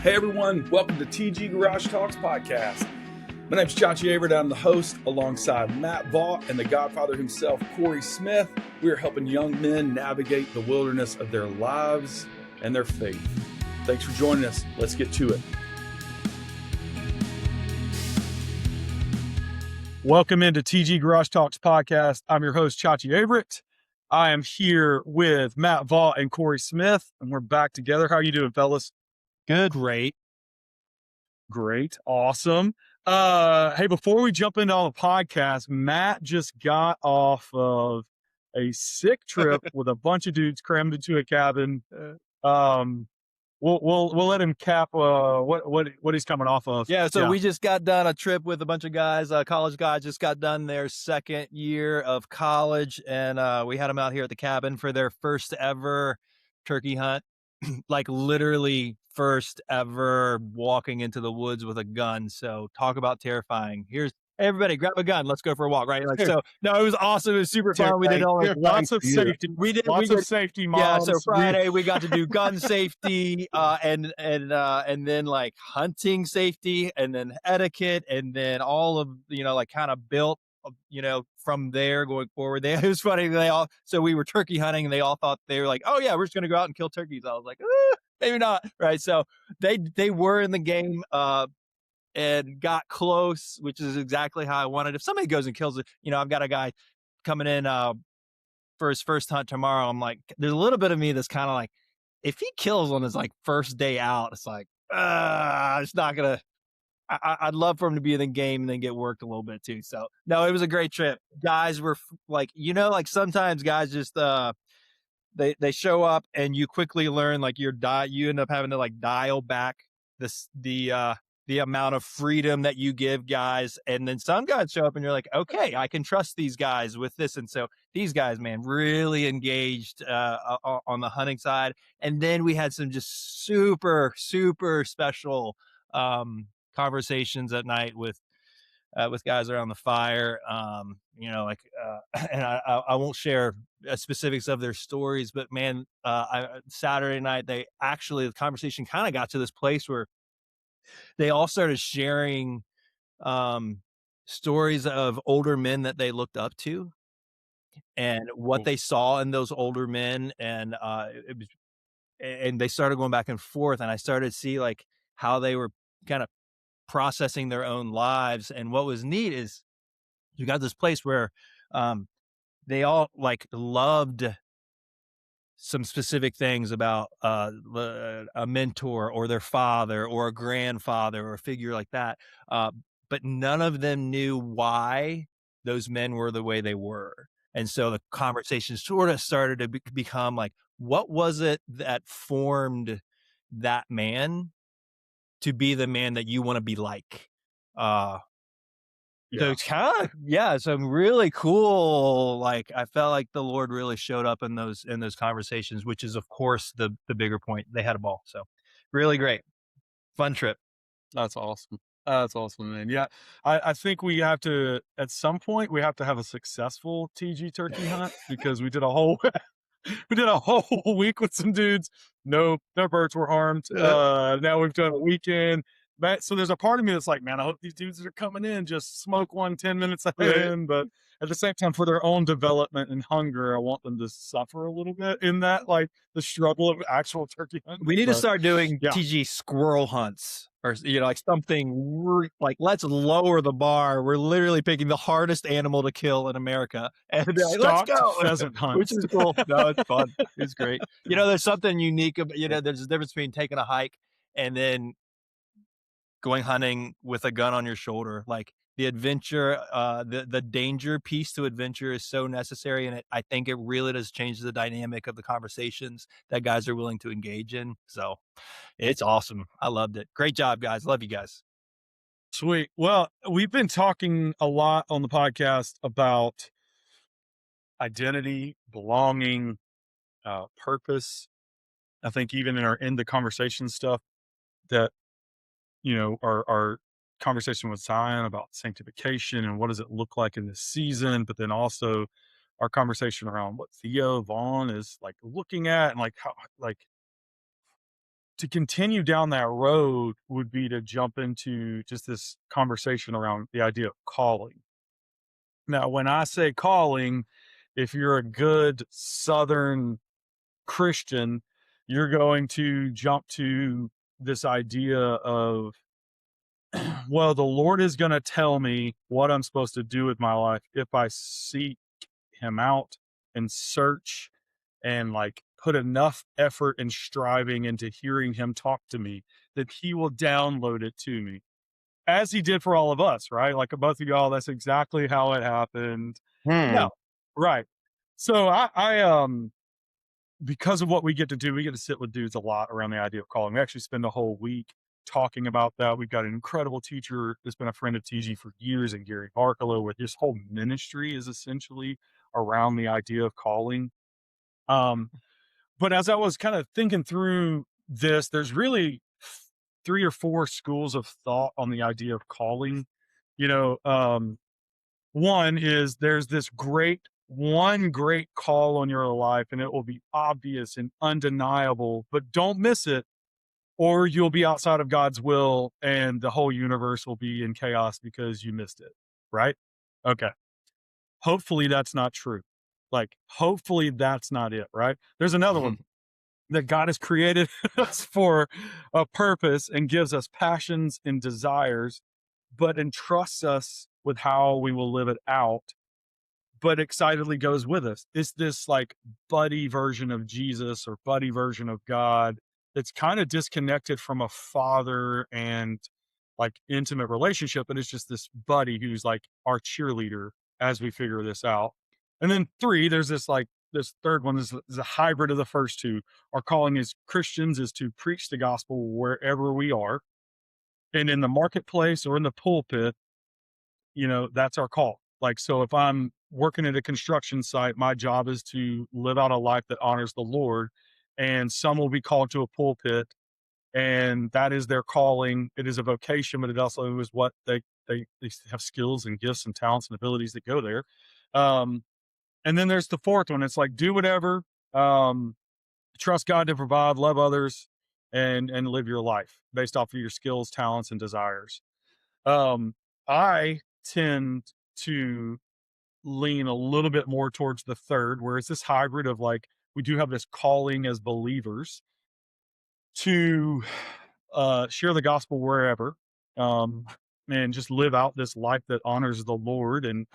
Hey everyone, welcome to TG Garage Talks podcast. My name's Chachi Averett. I'm the host alongside Matt Vaught and the Godfather himself, Corey Smith. We are helping young men navigate the wilderness of their lives and their faith. Thanks for joining us. Let's get to it. Welcome into TG Garage Talks podcast. I'm your host, Chachi Averett. I am here with Matt Vaught and Corey Smith, and we're back together. How are you doing, fellas? Good. Great. Awesome. Hey, before we jump into all the podcast, Matt just got off of a sick trip with a bunch of dudes crammed into a cabin. We'll let him cap what he's coming off of. So we just got done a trip with a bunch of guys, college guys, just got done their second year of college, and we had them out here at the cabin for their first ever turkey hunt. Like literally first ever walking into the woods with a gun. So talk about terrifying. Here's everybody grab a gun. Let's go for a walk. Right. Like, so no, it was awesome. It was super fun. We did all like lots of safety. We did safety moms. Yeah. So Friday we got to do gun safety, and then like hunting safety, and then etiquette, and then all of, like kind of built, from there going forward. It was funny. So we were turkey hunting and they all thought they were like, oh yeah, we're just going to go out and kill turkeys. I was like, maybe not. Right. So they were in the game, and got close, which is exactly how I wanted. If somebody goes and kills it, I've got a guy coming in, for his first hunt tomorrow. I'm like, there's a little bit of me that's kind of like, if he kills on his like first day out, it's like, it's not going to, I'd love for him to be in the game and then get worked a little bit too. So no, it was a great trip. Guys were like, like sometimes guys just, they show up and you quickly learn like you end up having to like dial back the amount of freedom that you give guys. And then some guys show up and you're like, okay, I can trust these guys with this. And so these guys, man, really engaged, on the hunting side. And then we had some just super, super special, conversations at night with guys around the fire, and I won't share specifics of their stories, but man, Saturday night, the conversation kind of got to this place where they all started sharing, stories of older men that they looked up to and what they saw in those older men. And, and they started going back and forth, and I started to see like how they were kind of processing their own lives. And what was neat is you got this place where, they all like loved some specific things about, a mentor or their father or a grandfather or a figure like that. But none of them knew why those men were the way they were. And so the conversation sort of started to become like, what was it that formed that man to be the man that you want to be like? So it's kind of, some really cool, like I felt like the Lord really showed up in those conversations, which is of course the bigger point. They had a ball. So really great. Fun trip. That's awesome. That's awesome, man. Yeah. I think we have to, at some point, we have to have a successful TG turkey hunt because we did a whole week with some dudes. No birds were harmed. Now we've done a weekend. But so there's a part of me that's like, man, I hope these dudes that are coming in just smoke 10 minutes in. But at the same time, for their own development and hunger, I want them to suffer a little bit in that, like the struggle of actual turkey hunting. We need to start doing TG squirrel hunts, or like something like, let's lower the bar. We're literally picking the hardest animal to kill in America, and like, let's go pheasant hunts, which is cool. No, it's fun. It's great. There's something unique about, there's a difference between taking a hike and then going hunting with a gun on your shoulder. Like the adventure, the danger piece to adventure is so necessary. And I think it really does change the dynamic of the conversations that guys are willing to engage in. So it's awesome. I loved it. Great job, guys. Love you guys. Sweet. Well, we've been talking a lot on the podcast about identity, belonging, purpose. I think even in our end the conversation stuff that, our conversation with Zion about sanctification and what does it look like in this season, but then also our conversation around what Theo Vaughn is like looking at and like how, like to continue down that road would be to jump into just this conversation around the idea of calling. Now, when I say calling, if you're a good Southern Christian, you're going to jump to this idea of, well, the Lord is going to tell me what I'm supposed to do with my life if I seek Him out and search and like put enough effort and striving into hearing Him talk to me that He will download it to me as He did for all of us, right? Like both of y'all, that's exactly how it happened. No, Hmm. right. So because of what we get to do, we get to sit with dudes a lot around the idea of calling. We actually spend a whole week talking about that. We've got an incredible teacher that's been a friend of TG for years, and Gary Barkalow, where his whole ministry is essentially around the idea of calling. Um, but as I was kind of thinking through this, there's really three or four schools of thought on the idea of calling. You know, one is there's this great call on your life, and it will be obvious and undeniable, but don't miss it, or you'll be outside of God's will and the whole universe will be in chaos because you missed it. Right? Okay. Hopefully that's not true. Like, hopefully that's not it. Right? There's another one that God has created us for a purpose and gives us passions and desires, but entrusts us with how we will live it out, but excitedly goes with us. It's this like buddy version of Jesus or buddy version of God that's kind of disconnected from a father and like intimate relationship, but it's just this buddy who's like our cheerleader as we figure this out. And then three, there's this like this third one is a hybrid of the first two. Our calling as Christians is to preach the gospel wherever we are, and in the marketplace or in the pulpit, that's our call. Like, so if I'm working at a construction site, my job is to live out a life that honors the Lord. And some will be called to a pulpit, and that is their calling. It is a vocation, but it also is what they have skills and gifts and talents and abilities that go there. Um, and then there's the fourth one. It's like do whatever, um, trust God to provide, love others, and live your life based off of your skills, talents, and desires. Um, I tend to lean a little bit more towards the third, where it's this hybrid of like we do have this calling as believers to share the gospel wherever, um, and just live out this life that honors the Lord. And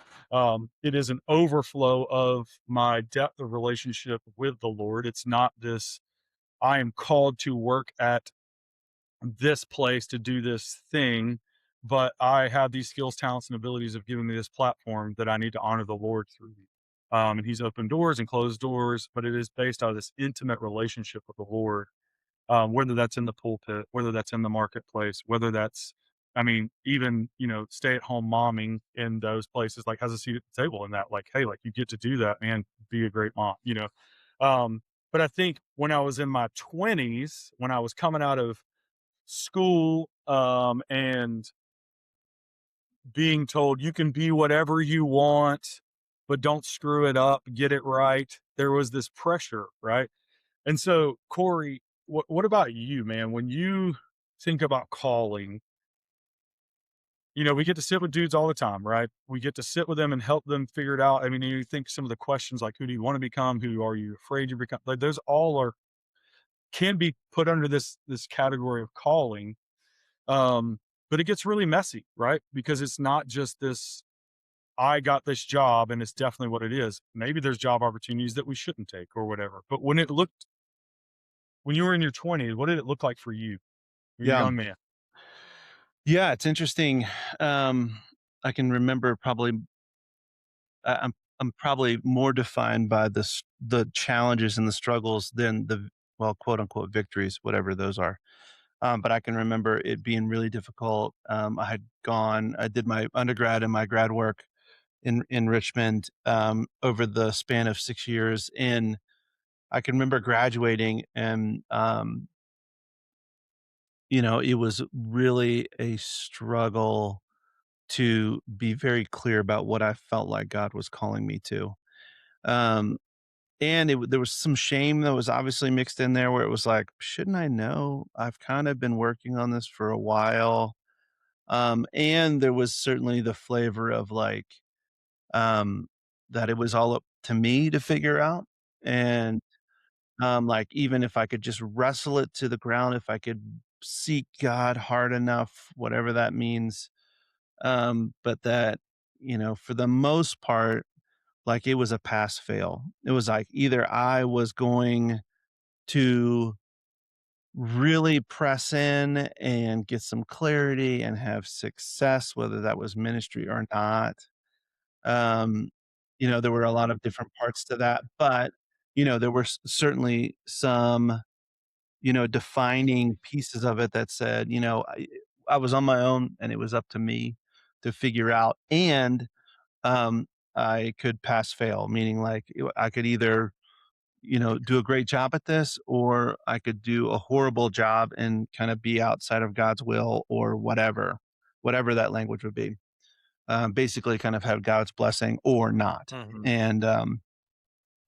it is an overflow of my depth of relationship with the Lord. It's not this, I am called to work at this place to do this thing, but I have these skills, talents, and abilities of giving me this platform that I need to honor the Lord through. And He's opened doors and closed doors, but it is based on this intimate relationship with the Lord, whether that's in the pulpit, whether that's in the marketplace, whether that's, I mean, even, stay at home momming in those places, like has a seat at the table in that, like, hey, like you get to do that, man, be a great mom. Um, but I think when I was in my 20s, when I was coming out of school, and being told you can be whatever you want, but don't screw it up, get it right. There was this pressure, right? And so, Corey, what about you, man? When you think about calling, we get to sit with dudes all the time, right? We get to sit with them and help them figure it out. I mean, you think some of the questions like, who do you want to become? Who are you afraid you become? Like, those all can be put under this category of calling. Um, but it gets really messy, right? Because it's not just this, I got this job and it's definitely what it is. Maybe there's job opportunities that we shouldn't take or whatever. But when you were in your 20s, what did it look like for you? You're a Yeah. young man. Yeah, it's interesting. I can remember probably I'm probably more defined by the challenges and the struggles than the, well, quote unquote victories, whatever those are. But I can remember it being really difficult. I did my undergrad and my grad work in Richmond over the span of 6 years, and I can remember graduating, and it was really a struggle to be very clear about what I felt like God was calling me to. Um, and there was some shame that was obviously mixed in there where it was like, "Shouldn't I know? I've kind of been working on this for a while." And there was certainly the flavor of, like, um, that it was all up to me to figure out, and, like, even if I could just wrestle it to the ground, if I could seek God hard enough, whatever that means, but that, for the most part, like, it was a pass fail. It was like either I was going to really press in and get some clarity and have success, whether that was ministry or not. Um, there were a lot of different parts to that, but, there were certainly some, defining pieces of it that said, I was on my own and it was up to me to figure out. And um, I could pass fail, meaning like I could either, do a great job at this, or I could do a horrible job and kind of be outside of God's will or whatever that language would be. Basically, kind of have God's blessing or not. Mhm. And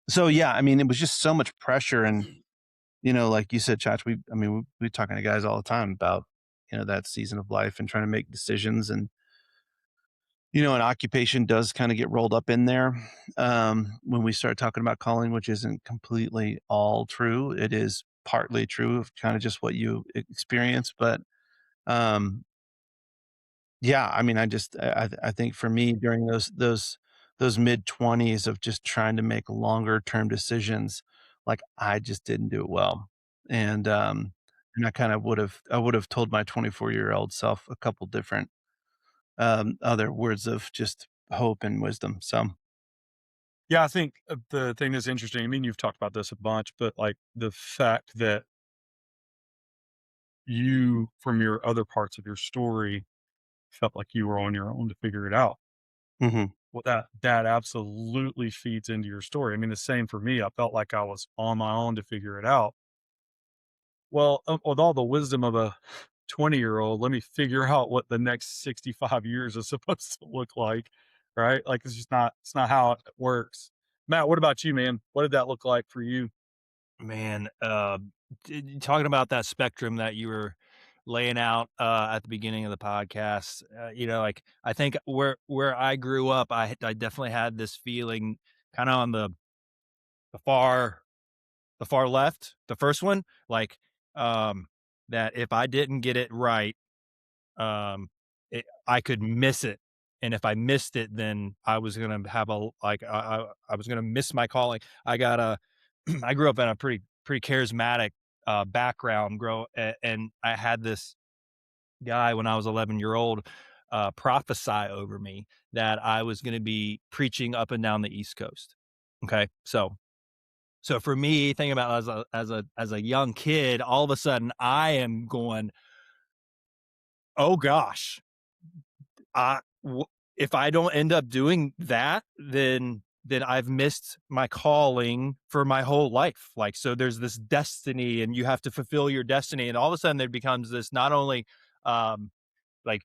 so, yeah, I mean, it was just so much pressure. And, like you said, Chach, we talking to guys all the time about, that season of life and trying to make decisions. And an occupation does kinda get rolled up in there, when we start talking about calling, which isn't completely all true. It is partly true of kinda just what you experience, but, um, yeah, I mean, I think for me during those mid-20s of just trying to make longer term decisions, like, I just didn't do it well, and, and I would've told my 24-year-old self a couple different other words of just hope and wisdom. So, Yeah, I think, the thing that's interesting, I mean, you've talked about this a bunch, but, like, the fact that you, from your other parts of your story, felt like you were on your own to figure it out. mhm, Well, that absolutely feeds into your story. I mean, the same for me. I felt like I was on my own to figure it out. Well, with all the wisdom of a 20-year-old, let me figure out what the next 65 years is supposed to look like, right? Like, it's not how it works. Matt, what about you, man? What did that look like for you? Man, talking about that spectrum that you were laying out at the beginning of the podcast, like I think where I grew up, I definitely had this feeling kind of on the far the far left, the first one, like um, that if I didn't get it right, um, I could miss it. And if I missed it, then I was gonna have a like I was gonna miss my calling. I got a I grew up in a pretty charismatic background, and I had this guy when I was 11-year-old prophesy over me that I was going to be preaching up and down the East Coast. Okay, so for me, thinking about as a young kid, all of a sudden I am going, oh gosh, I w- if I don't end up doing that, then I've missed my calling for my whole life. Like, so there's this destiny and you have to fulfill your destiny. And all of a sudden there becomes this not only um like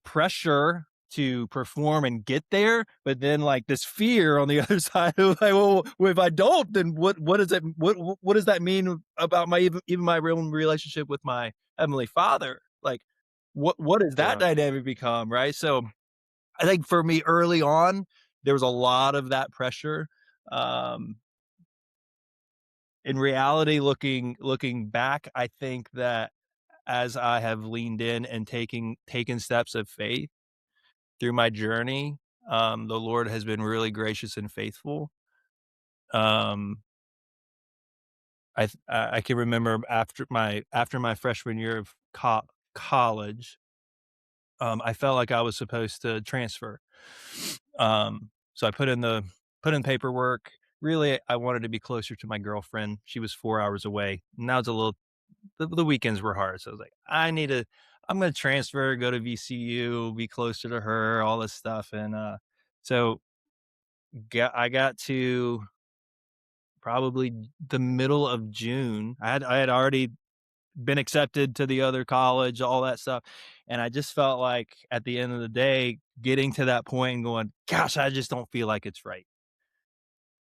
pressure to perform and get there, but then like this fear on the other side of like, well, if I don't, then what does it what does that mean about my even my real relationship with my heavenly Father? Like, what does that Yeah. dynamic become, right? So I think for me early on, there was a lot of that pressure. Um, in reality, looking back, I think that as I have leaned in and taken steps of faith through my journey, the Lord has been really gracious and faithful. Um, I can remember after my freshman year of college, I felt like I was supposed to transfer. So I put in paperwork. Really, I wanted to be closer to my girlfriend. She was 4 hours away. And that was a little the weekends were hard. So I was like, I'm gonna transfer, go to VCU, be closer to her, all this stuff. And so I got to probably the middle of June. I had already been accepted to the other college, all that stuff. And I just felt like at the end of the day, getting to that point and going, gosh, I just don't feel like it's right.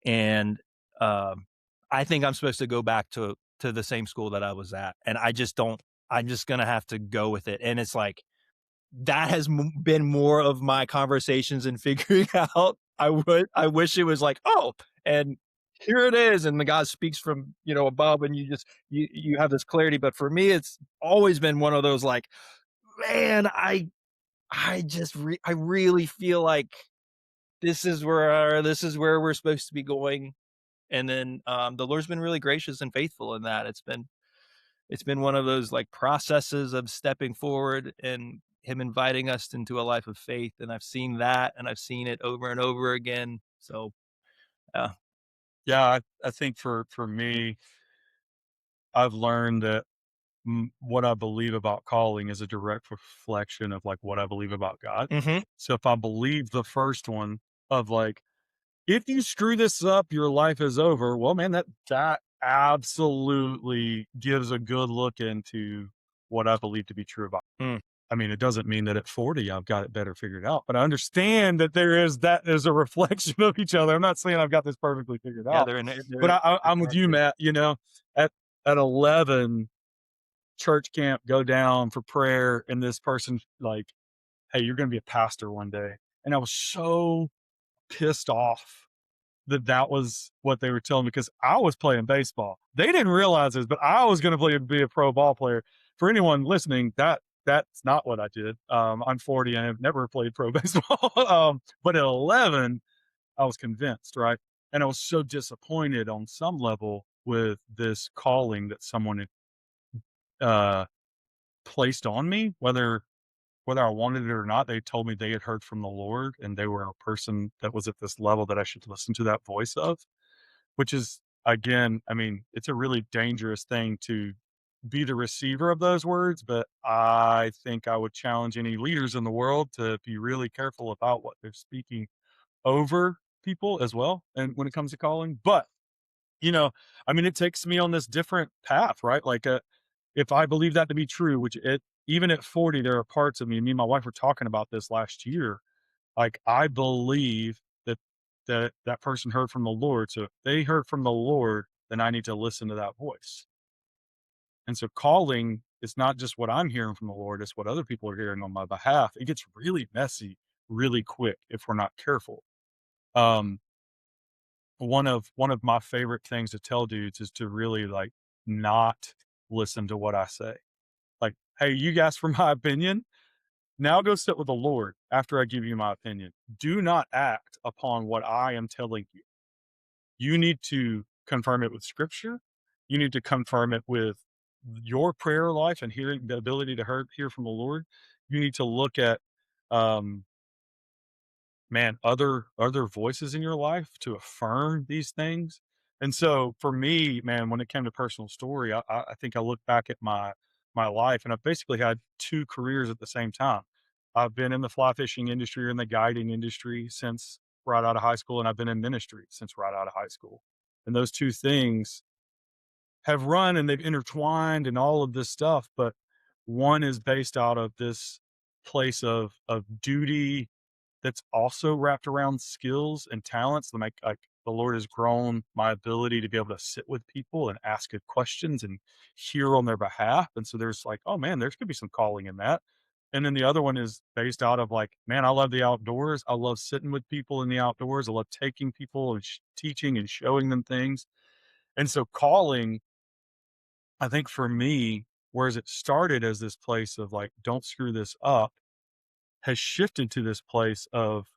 and, um, I think I'm supposed to go back to the same school that I was at, and I just don't I'm just gonna have to go with it, and it's like, that has been more of my conversations in figuring out. I wish it was like, oh, and here it is, and the God speaks from above, and you have this clarity. But for me, it's always been one of those like, man, I really feel like this is where we're supposed to be going. And then the Lord's been really gracious and faithful in that. It's been one of those, like, processes of stepping forward and him inviting us into a life of faith, and I've seen that, and I've seen it over and over again. So, yeah. Yeah, I think for me, I've learned that what I believe about calling is a direct reflection of like what I believe about God. Mhm. So if I believe the first one of like, if you screw this up, your life is over. Well, man, that absolutely gives a good look into what I believe to be true about. Mm. I mean, it doesn't mean that at 40 I've got it better figured out, but I understand that that is a reflection of each other. I'm not saying I've got this perfectly figured Yeah, out, they're in but they're I'm with you, Matt. At 11, church camp, go down for prayer, and this person like, "Hey, you're going to be a pastor one day," and I was so pissed off that was what they were telling me because I was playing baseball. They didn't realize this, but I was going to be a pro ball player. For anyone listening, that's not what I did. I'm 40 and I've never played pro baseball. But at 11, I was convinced, right? And I was so disappointed on some level with this calling that someone had uh, placed on me, whether I wanted it or not. They told me they had heard from the Lord and they were a person that was at this level that I should listen to that voice of. Which is, again, I mean, it's a really dangerous thing to be the receiver of those words, but I think I would challenge any leaders in the world to be really careful about what they're speaking over people as well, and when it comes to calling. But, you know, I mean, it takes me on this different path, right? Like, if I believe that to be true, which it even at 40, there are parts of me and my wife were talking about this last year, like, I believe that that person heard from the Lord, so if they heard from the Lord, then I need to listen to that voice. And so calling is not just what I'm hearing from the Lord, it's what other people are hearing on my behalf. It gets really messy really quick if we're not careful. Um, one of my favorite things to tell dudes is to really, like, not listen to what I say. Like, "Hey, you asked for my opinion. Now go sit with the Lord after I give you my opinion. Do not act upon what I am telling you. You need to confirm it with scripture. You need to confirm it with your prayer life and hearing the ability to hear from the Lord. You need to look at um man, other voices in your life to affirm these things. And so for me, man, when it came to personal story, I think I look back at my life and I've basically had two careers at the same time. I've been in the fly fishing industry or in the guiding industry since right out of high school, and I've been in ministry since right out of high school. And those two things have run and they've intertwined and all of this stuff, but one is based out of this place of duty that's also wrapped around skills and talents that make like the Lord has grown my ability to be able to sit with people and ask good questions and hear on their behalf. And so there's like, oh man, there could be some calling in that. And then the other one is based out of like, man, I love the outdoors. I love sitting with people in the outdoors. I love taking people and teaching and showing them things. And so calling, I think for me, whereas it started as this place of like, don't screw this up, has shifted to this place of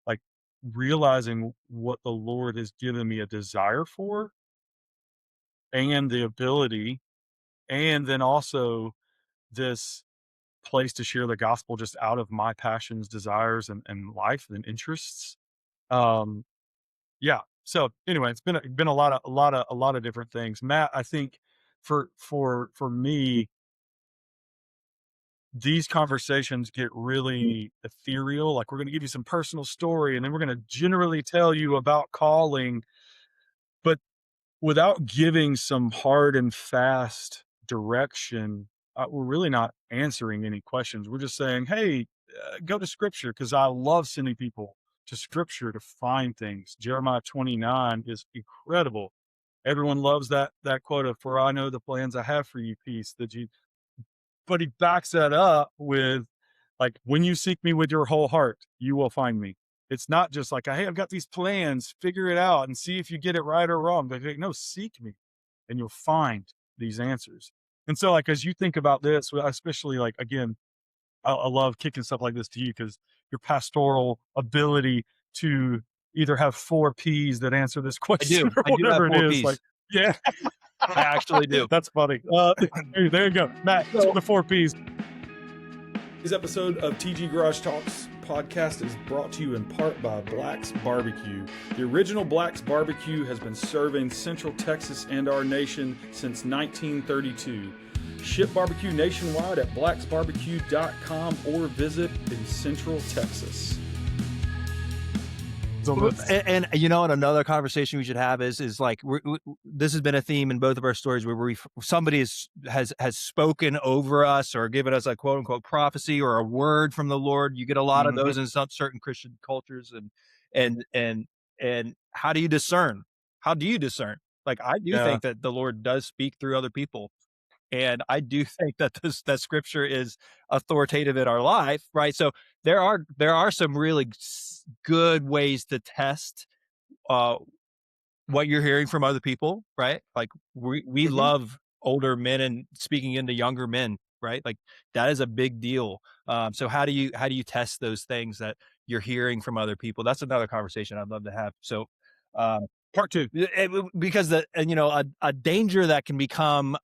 like realizing what the Lord has given me a desire for and the ability, and then also this place to share the gospel just out of my passions, desires, and life and interests. Um, yeah. So anyway, it's been a lot of different things. Matt, I think for me, these conversations get really ethereal. Like, we're going to give you some personal story and then we're going to generally tell you about calling, but without giving some hard and fast direction, we're really not answering any questions. We're just saying, hey, go to scripture because I love sending people to scripture to find things. Jeremiah 29 is incredible. Everyone loves that quote of, "For I know the plans I have for you, peace." But he backs that up with, like, "When you seek me with your whole heart, you will find me." It's not just like, "Hey, I've got these plans, figure it out and see if you get it right or wrong." But like, no, seek me and you'll find these answers. And so, like, as you think about this, well, especially like, again, I love kicking stuff like this to you because your pastoral ability to either have 4 Ps that answer this I question do. or I do have whatever it four is, like, P's. yeah, I actually do. that's funny. There you go, Matt. So the 4 Ps. This episode of TG Garage Talks podcast is brought to you in part by Black's Barbecue. The original Black's Barbecue has been serving Central Texas and our nation since 1932. Ship barbecue nationwide at blacksbarbecue.com or visit in Central Texas. And you know, and another conversation we should have is like this has been a theme in both of our stories where somebody has spoken over us or given us a quote unquote prophecy or a word from the Lord. You get a lot of those in some certain Christian cultures, and how do you discern? How do you discern? Like, I do think that the Lord does speak through other people. And I do think that that scripture is authoritative in our life, right? So there are some really good ways to test uh, what you're hearing from other people, right? Like we love older men and speaking into younger men, right? Like that is a big deal. So how do you test those things that you're hearing from other people? That's another conversation I'd love to have. So Part 2. because a danger that can become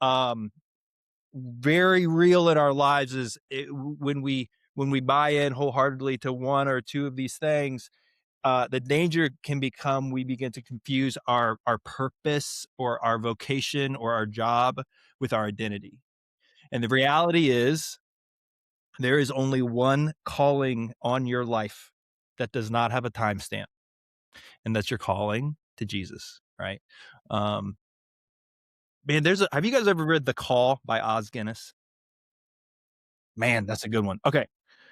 very real in our lives is when we buy in wholeheartedly to one or two of these things. The danger can become we begin to confuse our purpose or our vocation or our job with our identity. And the reality is there is only one calling on your life that does not have a timestamp, and that's your calling to Jesus, right? Man, have you guys ever read The Call by Oz Guinness? Man, that's a good one. Okay.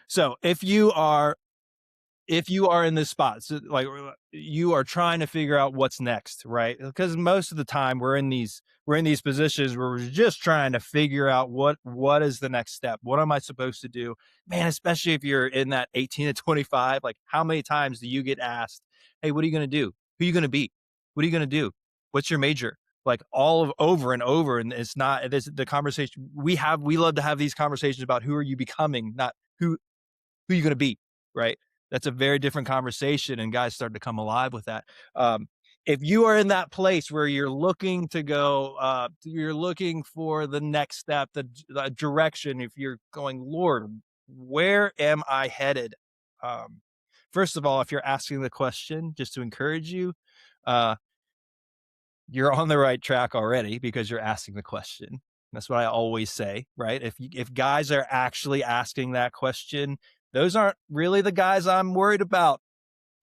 So if you are in this spot, so like you are trying to figure out what's next, right? Because most of the time we're in these positions where we're just trying to figure out what is the next step. What am I supposed to do? Man, especially if you're in that 18 to 25, like how many times do you get asked, "Hey, what are you going to do? Who are you going to be? What are you going to do? What's your major?" Like over and over. And it's not this the conversation we love to have these conversations about who are you becoming, not who you going to be, right? That's a very different conversation, and guys start to come alive with that. If you are in that place where you're looking to go, you're looking for the next step, the direction, if you're going, "Lord, where am I headed?" First of all, if you're asking the question, just to encourage you, uh, you're on the right track already because you're asking the question. That's what I always say, right? If guys are actually asking that question, those aren't really the guys I'm worried about.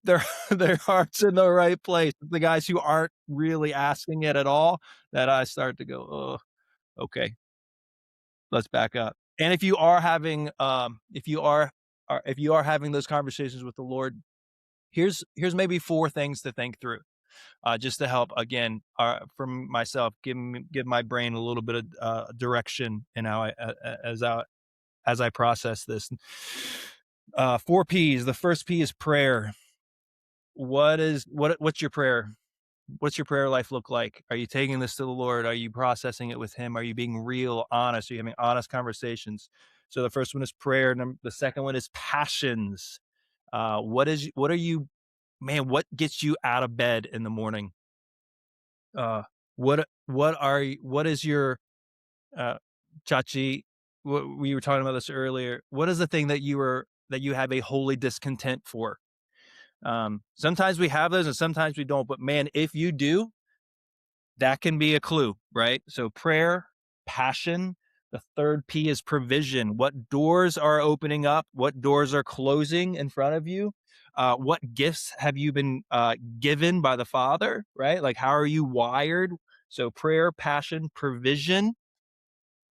Their their heart's in the right place. The guys who aren't really asking it at all, that I start to go, "Oh, okay, let's back up." And if you are having if you are having those conversations with the Lord, here's maybe 4 things to think through. Just to help again, from myself, give my brain a little bit of direction in how as I process this. 4 P's. The first P is prayer. What's your prayer? What's your prayer life look like? Are you taking this to the Lord? Are you processing it with Him? Are you being real, honest? Are you having honest conversations? So the first one is prayer. The second one is passions. What are you, man? What gets you out of bed in the morning? What is your uh Chachi, we were talking about this earlier. What is the thing that you have a holy discontent for? Sometimes we have those and sometimes we don't, but man, if you do, that can be a clue, right? So prayer, passion. The third P is provision. What doors are opening up? What doors are closing in front of you? What gifts have you been given by the Father, right? Like, how are you wired? So prayer, passion, provision.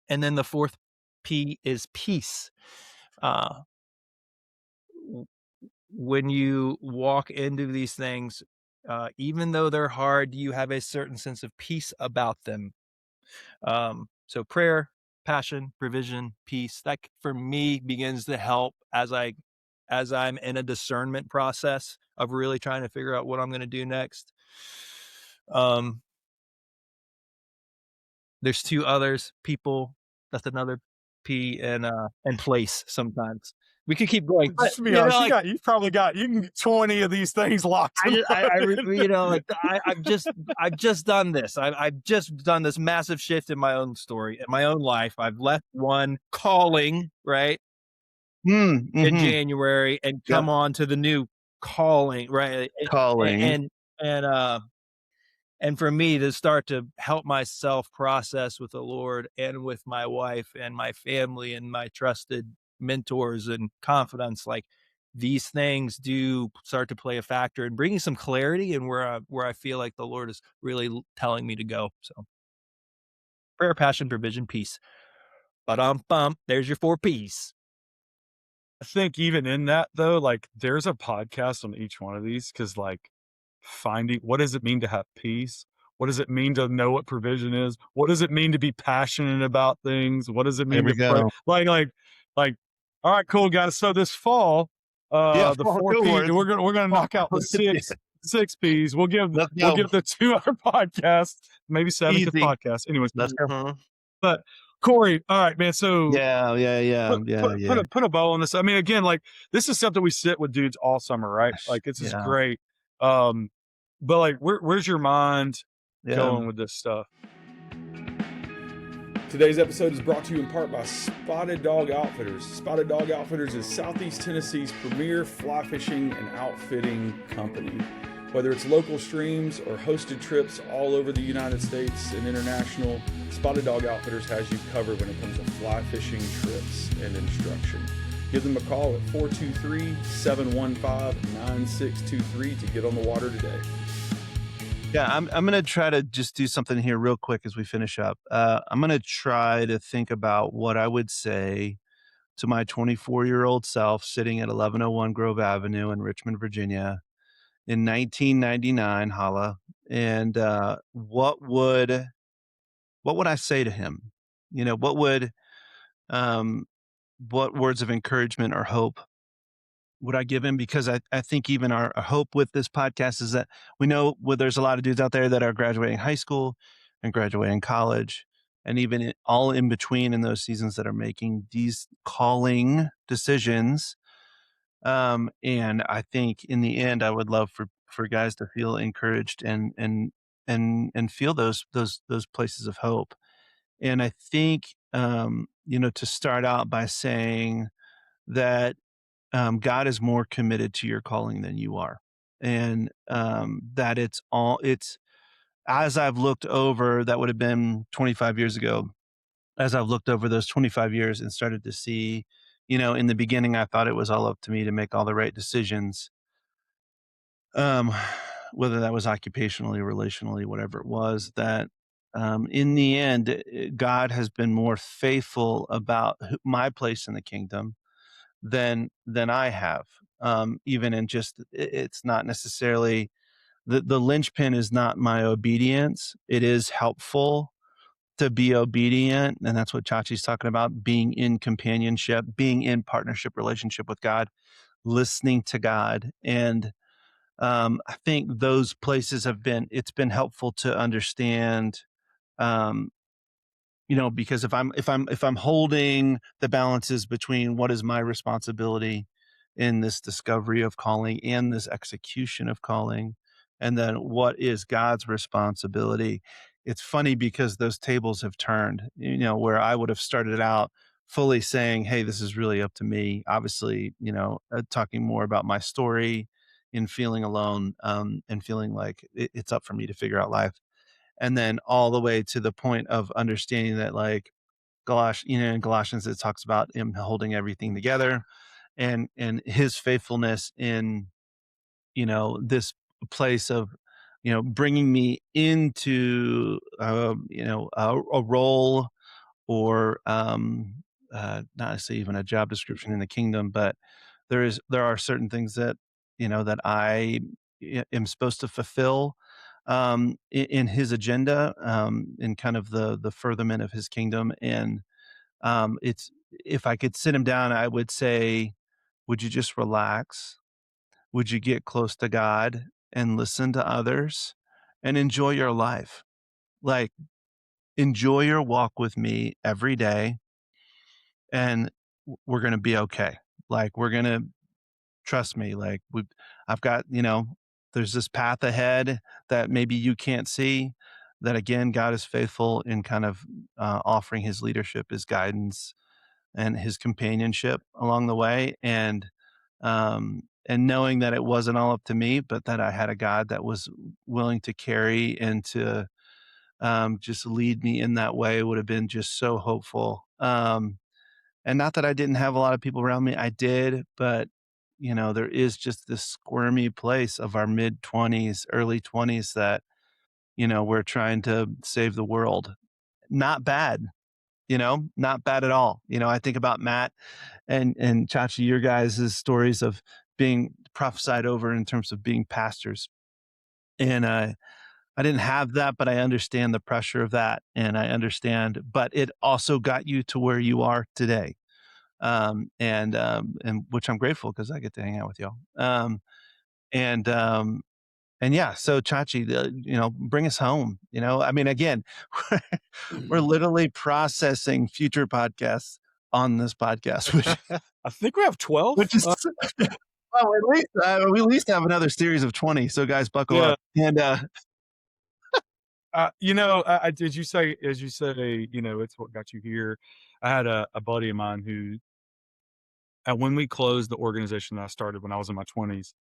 And then the fourth P is peace. Uh, when you walk into these things, even though they're hard, you have a certain sense of peace about them. So prayer, passion, provision, peace, that for me begins to help as I'm in a discernment process of really trying to figure out what I'm going to do next. Um, there's two others, people, that's another P, and place sometimes. We could keep going, but Just to be honest, you've probably got you can get 20 of these things locked I and just, loaded. like I've just done this. I've just done this massive shift in my own story, in my own life. I've left one calling, right, Mm, in mhm. January and Yep. come on to the new calling, right? Calling. And, and, uh, and for me to start to help myself process with the Lord and with my wife and my family and my trusted mentors and confidants, like these things do start to play a factor in bringing some clarity and where I feel like the Lord is really telling me to go. So prayer, passion, provision, peace. But bump. There's your four P's. I think even in that though, like there's a podcast on each one of these because like finding what does it mean to have peace? What does it mean to know what provision is? What does it mean to be passionate about things? What does it There mean we to pray? go. Like, all right, cool, guys. So this fall, Yeah, the fall, four go P, for it. we're gonna Fall, knock out the yeah, six P's. let's We'll go. give the 2 hour podcast, maybe seven because Easy. podcast. Anyways, Let's go. but Corey, all right, man. So Yeah, yeah, yeah, yeah, yeah. put a bow on this. I mean, again, like this is something we sit with dudes all summer, right? Gosh, Like this is yeah, great. Um, but like, where's your mind yeah. going with this stuff? Today's episode is brought to you in part by Spotted Dog Outfitters. Spotted Dog Outfitters is Southeast Tennessee's premier fly fishing and outfitting company. Whether it's local streams or hosted trips all over the United States and international, Spotted Dog Outfitters has you covered when it comes to fly fishing trips and instruction. Give them a call at 423-715-9623 to get on the water today. Yeah, I'm gonna try to just do something here real quick as we finish up. I'm gonna try to think about what I would say to my 24-year-old self sitting at 1101 Grove Avenue in Richmond, Virginia in 1999, holla, and what would I say to him? You know, um, what words of encouragement or hope would I give him? Because I think even our hope with this podcast is that we know there's a lot of dudes out there that are graduating high school and graduating college, and even all in between in those seasons that are making these calling decisions. And I think in the end, I would love for guys to feel encouraged and feel those places of hope. And I think to start out by saying that God is more committed to your calling than you are. And that it's as I've looked over, that would have been 25 years ago, as I've looked over those 25 years and started to see, in the beginning, I thought it was all up to me to make all the right decisions. Um, whether that was occupationally, relationally, whatever it was, that in the end, God has been more faithful about my place in the kingdom than I have. Even in just it's not necessarily the linchpin is not my obedience. It is helpful to be obedient, and that's what Chachi's talking about: being in companionship, being in partnership relationship with God, listening to God, and I think those places it's been helpful to understand. Um, because if I'm holding the balances between what is my responsibility in this discovery of calling and this execution of calling, and then what is God's responsibility, it's funny because those tables have turned, where I would have started out fully saying, hey, this is really up to me, obviously, talking more about my story and feeling alone, and feeling like it's up for me to figure out life, and then all the way to the point of understanding that, like, in Galatians it talks about him holding everything together, and his faithfulness in this place of bringing me into a role, or not necessarily even a job description in the kingdom, but there are certain things that that I am supposed to fulfill in his agenda, in kind of the furtherment of his kingdom. And it's if I could sit him down, I would say, would you just relax? Would you get close to God and listen to others and enjoy your life? Like, enjoy your walk with me every day, and we're going to be okay. Like, we're going to trust me. Like, I've got, there's this path ahead that maybe you can't see. That again, God is faithful in kind of offering his leadership, his guidance, and his companionship along the way. And knowing that it wasn't all up to me, but that I had a God that was willing to carry and to just lead me in that way would have been just so hopeful. And not that I didn't have a lot of people around me, I did, but there is just this squirmy place of our mid 20s, early 20s that, we're trying to save the world. Not bad, not bad at all. I think about Matt and Chachi, your guys' stories of being prophesied over in terms of being pastors. And I didn't have that, but I understand the pressure of that. And I understand, but it also got you to where you are today. And which I'm grateful because I get to hang out with y'all. And and yeah, so Chachi, bring us home. I mean, again, we're literally processing future podcasts on this podcast, I think we have 12. which is well, we at least have another series of 20. So guys, buckle Yeah. up. And Did you say, as you say, it's what got you here. I had a buddy of mine who, when we closed the organization that I started when I was in my 20s,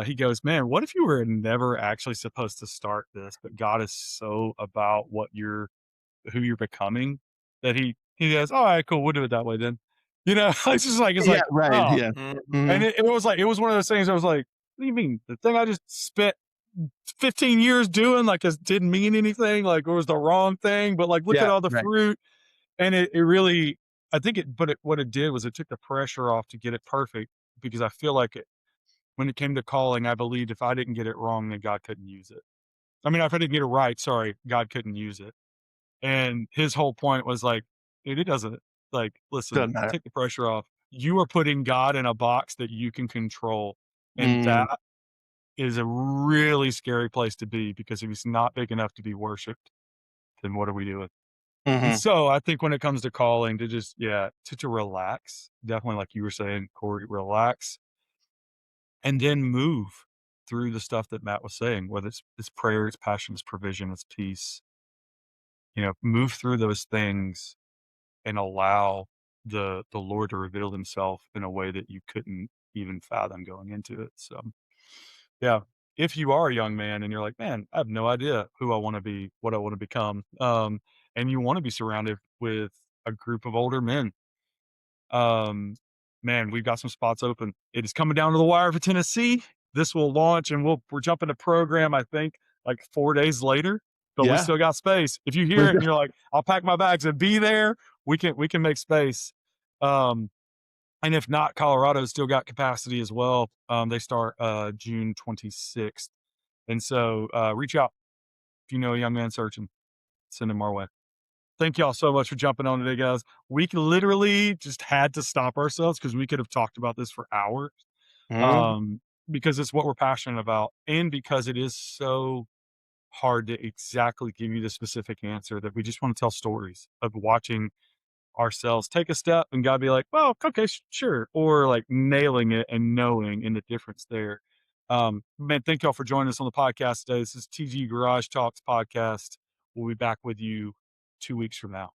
he goes, "Man, what if you were never actually supposed to start this, but God is so about who you're becoming that he goes, all right, cool, we'll do it that way then." It's yeah, like, right, oh, yeah. and Mhm. it was one of those things. I was like, what do you mean? The thing I just spent 15 years doing, like, didn't mean anything, like, it was the wrong thing, but like, look at Yeah, all the right. fruit. And it really, I think what it did was it took the pressure off to get it perfect, because I feel like when it came to calling, I believed if I didn't get it wrong, then God couldn't use it. I mean, if I didn't get it right, sorry, God couldn't use it. And his whole point was like, dude, it doesn't, like, listen, Doesn't matter. take the pressure off. You are putting God in a box that you can control. And Mm, that is a really scary place to be, because if he's not big enough to be worshiped, then what are we doing? And mhm. so I think when it comes to calling, to just, yeah, to relax, definitely like you were saying, Corey, relax, and then move through the stuff that Matt was saying, whether it's prayer, it's passion, it's provision, it's peace. Move through those things and allow the Lord to reveal himself in a way that you couldn't even fathom going into it. So yeah, if you are a young man and you're like, man, I have no idea who I want to be, what I want to become, and you want to be surrounded with a group of older men, um, man, we've got some spots open. It is coming down to the wire for Tennessee. This will launch, and we're jumping to program, I think, like 4 days later, but we Yeah. still got space. If you hear We've it and you're like, I'll pack my bags and be there, we can make space. Um, and if not, Colorado's still got capacity as well. They start June 26th. And so reach out if you know a young man searching, send him our way. Thank y'all so much for jumping on today, guys. We literally just had to stop ourselves because we could have talked about this for hours, Mhm. um, because it's what we're passionate about, and because it is so hard to exactly give you the specific answer, that we just want to tell stories of watching ourselves take a step and God be like, well, okay, sure. Or like nailing it and knowing in the difference there. Man, thank y'all for joining us on the podcast today. This is TG Garage Talks podcast. We'll be back with you 2 weeks from now.